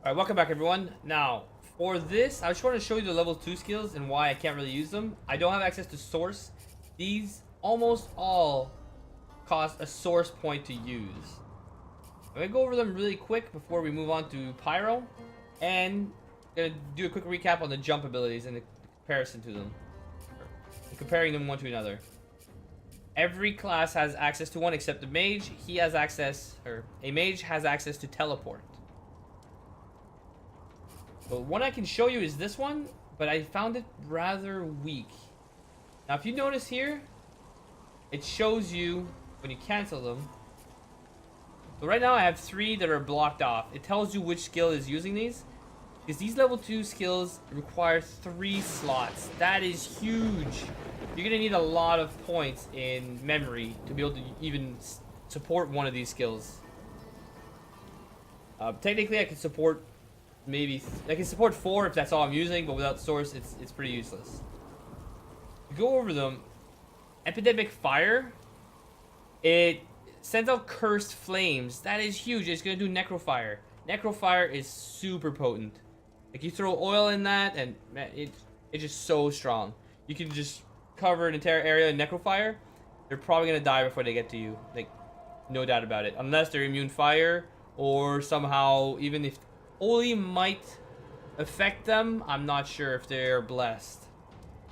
Alright, welcome back everyone. Now, for this, I just want to show you the level 2 skills and why I can't really use them. I don't have access to source. These almost all cost a source point to use. I'm going to go over them really quick before we move on to Pyro. And I'm going to do a quick recap on the jump abilities and the comparison to them. Comparing them one to another. Every class has access to one except the mage. He has access, or a mage has access to teleport. But one I can show you is this one, but I found it rather weak. Now, if you notice here, it shows you when you cancel them. So right now I have 3 that are blocked off. It tells you which skill is using these. Because these level 2 skills require 3 slots. That is huge. You're going to need a lot of points in memory to be able to even support one of these skills. Technically, I can support maybe I can support 4 if that's all I'm using, but without source, it's pretty useless. To go over them, Epidemic Fire, it sends out cursed flames. That is huge. It's gonna do Necrofire. Necrofire is super potent. Like, you throw oil in that, and man, it's just so strong. You can just cover an entire area in Necrofire. They're probably gonna die before they get to you. Like, no doubt about it. Unless they're immune fire, or somehow, even if Holy might affect them, I'm not sure if they're blessed.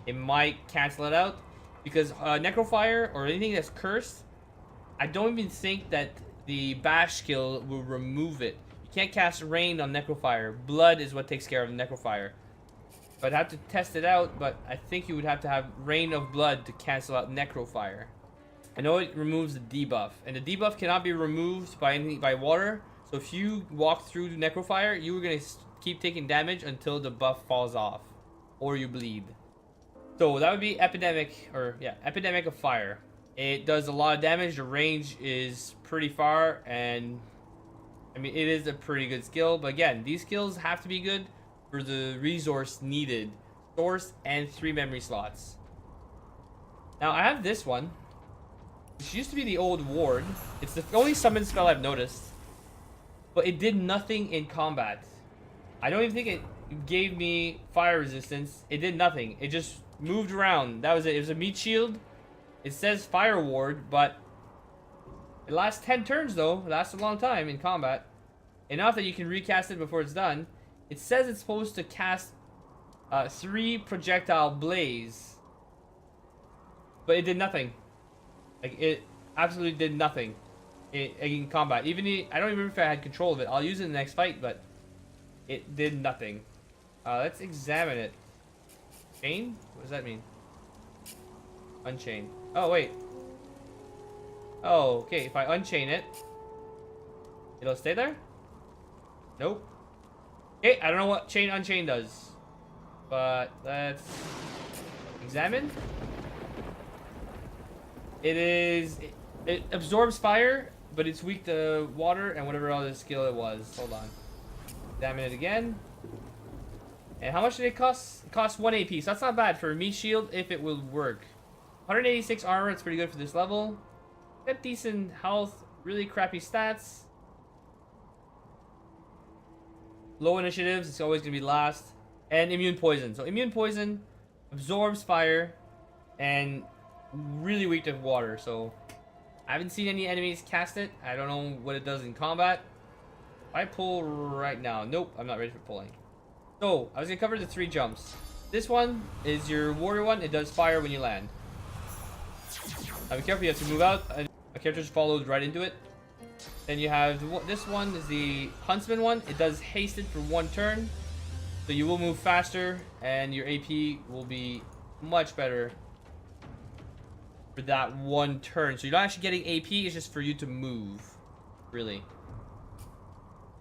It might cancel it out, because Necrofire or anything that's cursed, I don't even think that the bash skill will remove it. You can't cast rain on Necrofire. Blood is what takes care of Necrofire. I'd have to test it out, but I think you would have to have rain of blood to cancel out Necrofire. I know it removes the debuff, and the debuff cannot be removed by water. So if you walk through Necrofire, you are going to keep taking damage until the buff falls off. Or you bleed. So that would be Epidemic of Fire. It does a lot of damage. The range is pretty far. And I mean, it is a pretty good skill. But again, these skills have to be good for the resource needed. Source and 3 memory slots. Now I have this one, which used to be the old Ward. It's the only summon spell I've noticed. But it did nothing in combat. I don't even think it gave me fire resistance. It did nothing. It just moved around. That was it. It was a meat shield. It says fire ward, but it lasts 10 turns though. It lasts a long time in combat. Enough that you can recast it before it's done. It says it's supposed to cast 3 projectile blaze. But it did nothing. Like, it absolutely did nothing in combat. I don't even remember if I had control of it. I'll use it in the next fight, but it did nothing. Let's examine it. Chain? What does that mean? Unchain. Oh, wait. Oh, okay. If I unchain it, it'll stay there? Nope. Okay, I don't know what chain unchain does. But let's examine. It absorbs fire, but it's weak to water and whatever other skill it was. Hold on. Examine it again. And how much did it cost? It costs 1 AP, so that's not bad for a meat shield if it will work. 186 armor, it's pretty good for this level. Got decent health, really crappy stats. Low initiatives, it's always going to be last. And immune poison. So immune poison absorbs fire and really weak to water, so I haven't seen any enemies cast it. I don't know what it does in combat. If I pull right now, nope, I'm not ready for pulling. So I was gonna cover the 3 jumps. This one is your warrior one. It does fire when you land. Now be careful, you have to move out. My character just followed right into it. Then you have this one is the huntsman one. It does hasted for 1 turn, so you will move faster and your AP will be much better for that 1 turn. So you're not actually getting AP, it's just for you to move. Really.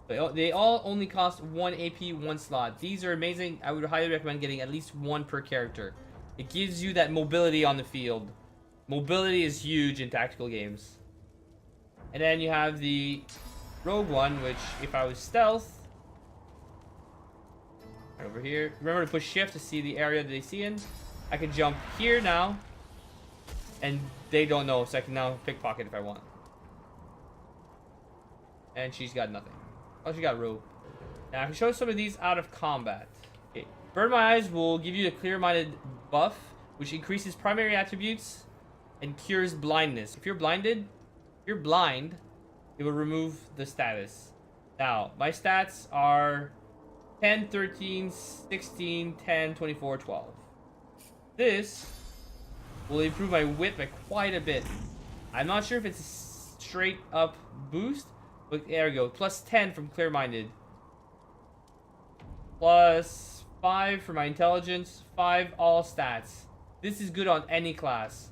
They all only cost 1 AP, 1 slot. These are amazing. I would highly recommend getting at least 1 per character. It gives you that mobility on the field. Mobility is huge in tactical games. And then you have the rogue one, which if I was stealth, right over here. Remember to push shift to see the area that they see in. I can jump here now. And they don't know, so I can now pickpocket if I want. And she's got nothing. Oh, she got rope. Now I can show some of these out of combat. Okay. Burn My Eyes will give you a clear-minded buff, which increases primary attributes and cures blindness. If you're blind, it will remove the status. Now, my stats are 10, 13, 16, 10, 24, 12. This will improve my wit by quite a bit. I'm not sure if it's a straight up boost, but there we go. Plus 10 from clear-minded. Plus 5 for my intelligence. 5 all stats. This is good on any class.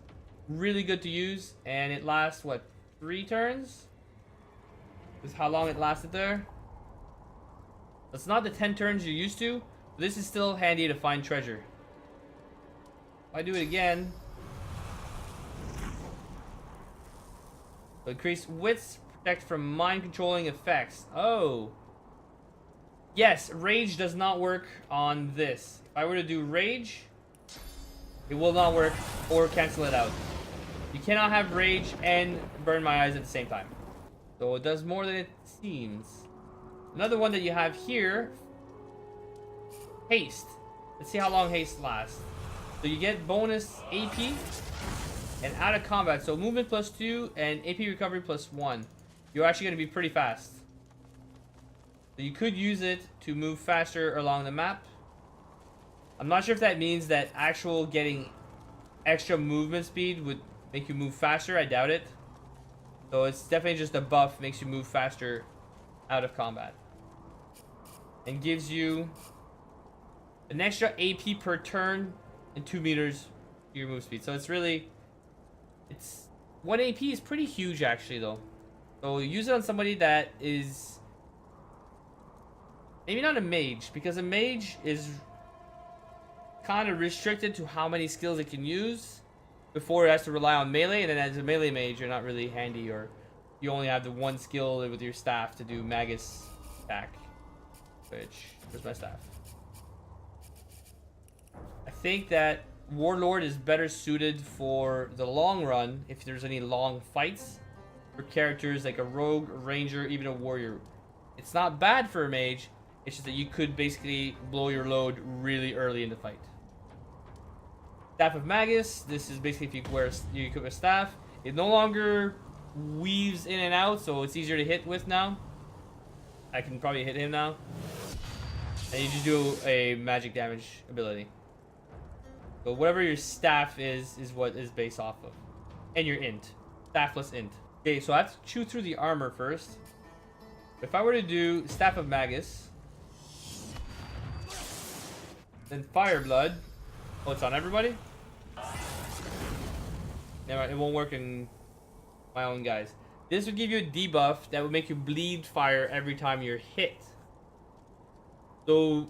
Really good to use, and it lasts, what, 3 turns? This is how long it lasted there. That's not the 10 turns you're used to, but this is still handy to find treasure. If I do it again, increase wits, protect from mind controlling effects. Oh. Yes, rage does not work on this. If I were to do rage, it will not work or cancel it out. You cannot have rage and burn my eyes at the same time. So it does more than it seems. Another one that you have here, haste. Let's see how long haste lasts. So you get bonus AP and out of combat. So movement plus 2 and AP recovery plus 1. You're actually going to be pretty fast. So you could use it to move faster along the map. I'm not sure if that means that actual getting extra movement speed would make you move faster. I doubt it. So it's definitely just a buff, makes you move faster out of combat. And gives you an extra AP per turn and 2 meters to your move speed. So it's really, it's 1 AP is pretty huge actually though. So use it on somebody that is maybe not a mage, because a mage is kind of restricted to how many skills it can use before it has to rely on melee, and then as a melee mage you're not really handy, or you only have the 1 skill with your staff to do Magus attack. Which, where's my staff? I think that Warlord is better suited for the long run if there's any long fights for characters like a rogue, a ranger, even a warrior. It's not bad for a mage, it's just that you could basically blow your load really early in the fight. Staff of Magus, this is basically if you equip a staff. It no longer weaves in and out, so it's easier to hit with now. I can probably hit him now. And you just do a magic damage ability. So whatever your staff is what is based off of. And your int. Staff plus int. Okay, so I have to chew through the armor first. If I were to do Staff of Magus, then Fire Blood. Oh, it's on everybody? Never mind, it won't work in my own guys. This would give you a debuff that would make you bleed fire every time you're hit. So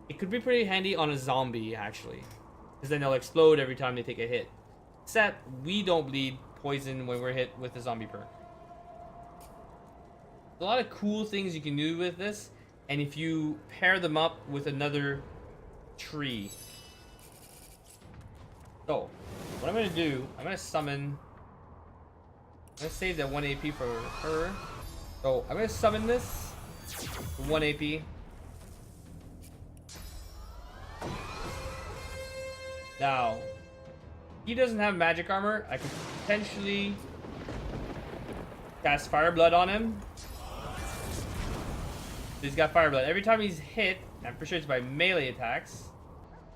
it could be pretty handy on a zombie actually, because then they'll explode every time they take a hit. Except we don't bleed poison when we're hit with the zombie perk. There's a lot of cool things you can do with this, and if you pair them up with another tree. So what I'm gonna do, I'm gonna summon. I'm gonna save that 1 AP for her. So I'm gonna summon this for 1 AP. Now, he doesn't have magic armor. I could potentially cast Fire Blood on him. He's got Fire Blood. Every time he's hit, I'm pretty sure it's by melee attacks,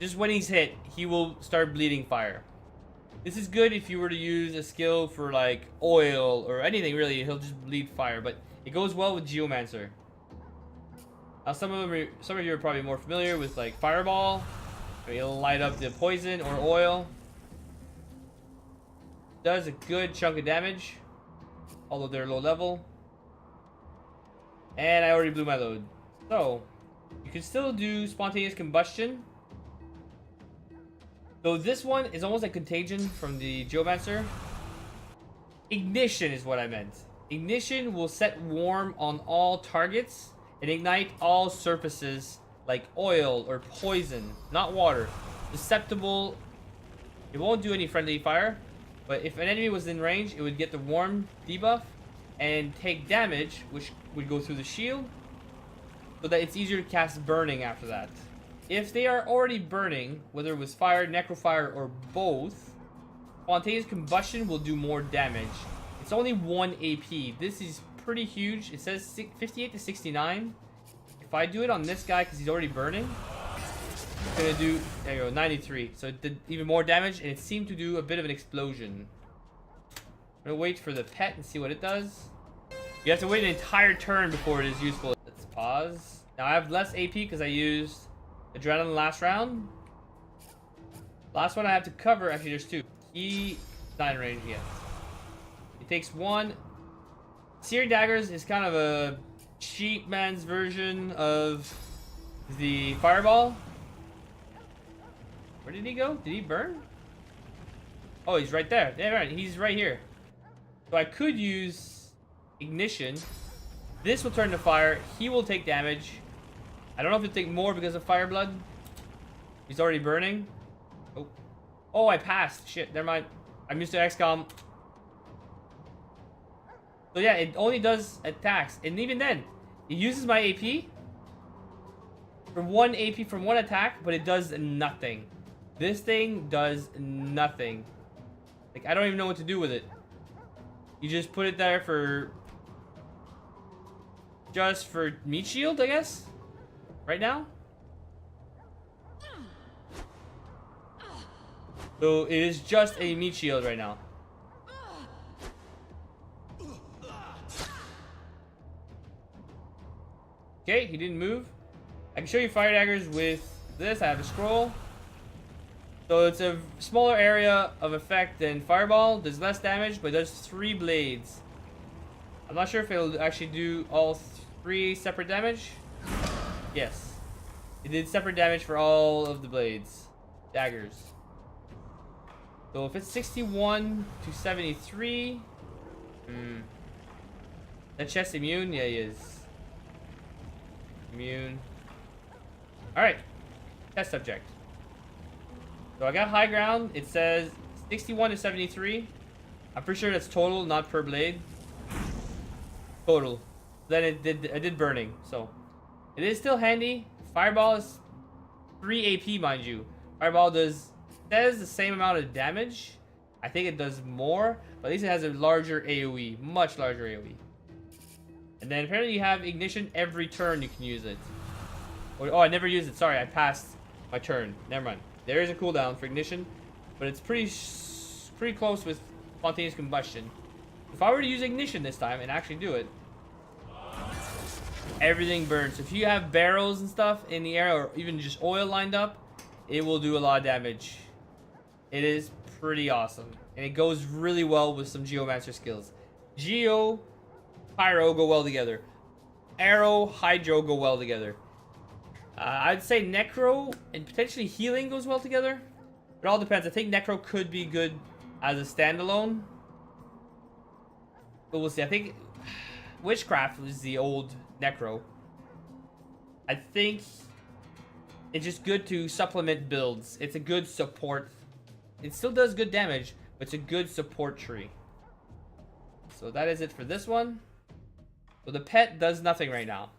just when he's hit, he will start bleeding fire. This is good if you were to use a skill for like oil or anything really, he'll just bleed fire, but it goes well with Geomancer. Now some of you are probably more familiar with like Fireball. It'll light up the poison or oil. Does a good chunk of damage, although they're low level. And I already blew my load. So, you can still do Spontaneous Combustion. Though this one is almost like Contagion from the Geomancer. Ignition is what I meant. Ignition will set warm on all targets and ignite all surfaces like oil or poison, not water. Susceptible, it won't do any friendly fire, but if an enemy was in range, it would get the warm debuff and take damage, which would go through the shield. so that it's easier to cast burning after that. If they are already burning, whether it was fire, necrofire, or both, spontaneous combustion will do more damage. It's only 1 AP. This is pretty huge. It says 58 to 69. If I do it on this guy because he's already burning, it's gonna do, there you go, 93. So it did even more damage, and it seemed to do a bit of an explosion. I'm gonna wait for the pet and see what it does. You have to wait an entire turn before it is useful. Let's pause. Now I have less AP because I used Adrenaline last round. Last one I have to cover, actually there's 2. He not in range yet. He takes 1. Searing Daggers is kind of a cheap man's version of the Fireball. Where did he go? Did he burn? Oh, he's right there. Yeah, right. He's right here. So I could use Ignition. This will turn to fire. He will take damage. I don't know if he'll take more because of Fire Blood. He's already burning. Oh. Oh, I passed. Shit, never mind. I'm used to XCOM. So yeah, it only does attacks. And even then, it uses my AP for 1 AP from 1 attack, but it does nothing. This thing does nothing. Like, I don't even know what to do with it. You just put it there for... just for meat shield, I guess? Right now? So, it is just a meat shield right now. Okay, he didn't move. I can show you fire daggers with this. I have a scroll. So it's a smaller area of effect than Fireball. Does less damage, but it does 3 blades. I'm not sure if it'll actually do all 3 separate damage. Yes. It did separate damage for all of the blades. Daggers. So if it's 61 to 73... That chest immune? Yeah, he is. Immune. Alright. Test subject. So I got high ground. It says 61 to 73. I'm pretty sure that's total, not per blade. Total. Then I did burning. So it is still handy. Fireball is 3 AP, mind you. Fireball says the same amount of damage. I think it does more, but at least it has a larger AoE, much larger AoE. And then apparently you have Ignition every turn. You can use it. Oh, I never used it. Sorry, I passed my turn. Never mind. There is a cooldown for Ignition, but it's pretty close with Spontaneous Combustion. If I were to use Ignition this time and actually do it, everything burns. So if you have barrels and stuff in the air, or even just oil lined up, it will do a lot of damage. It is pretty awesome, and it goes really well with some Geomancer skills. Geo, Pyro go well together. Arrow, Hydro go well together. I'd say Necro and potentially Healing goes well together. It all depends. I think Necro could be good as a standalone, but we'll see. I think Witchcraft was the old Necro. I think it's just good to supplement builds. It's a good support. It still does good damage, but it's a good support tree. So that is it for this one. So the pet does nothing right now.